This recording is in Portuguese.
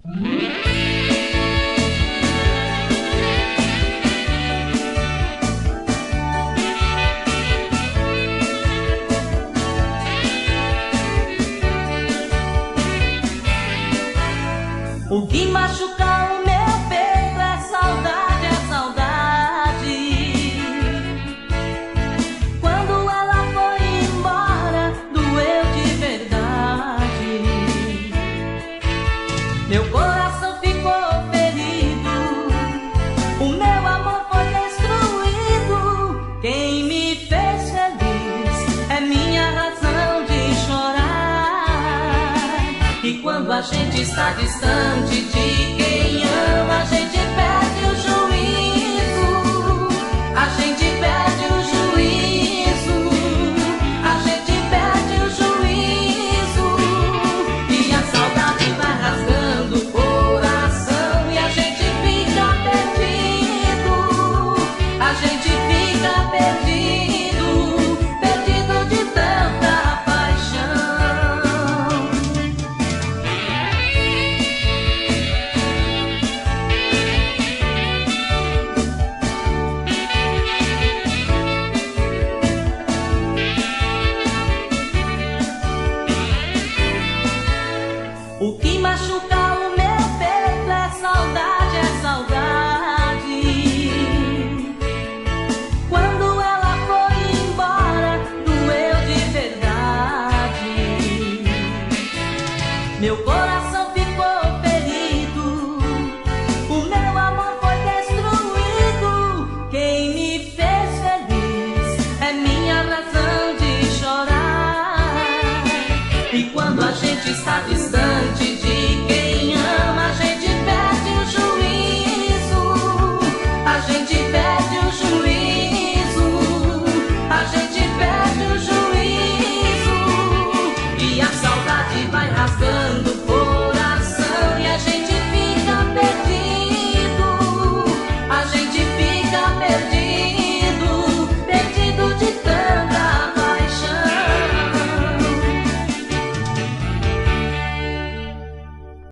O que machuca o meu peito é saudade, é saudade. Quando ela foi embora, doeu de verdade. Meu coração ficou ferido, o meu amor foi destruído. Quem me fez feliz é minha razão de chorar. E quando a gente está distante de quem ama, a gente perde o juízo. A gente perde o juízo. A gente perde o juízo. E a saudade vai rasgando o coração e a gente fica perdido. A gente fica perdido, perdido de tanta paixão. O que machuca o meu peito é saudade, é saudade.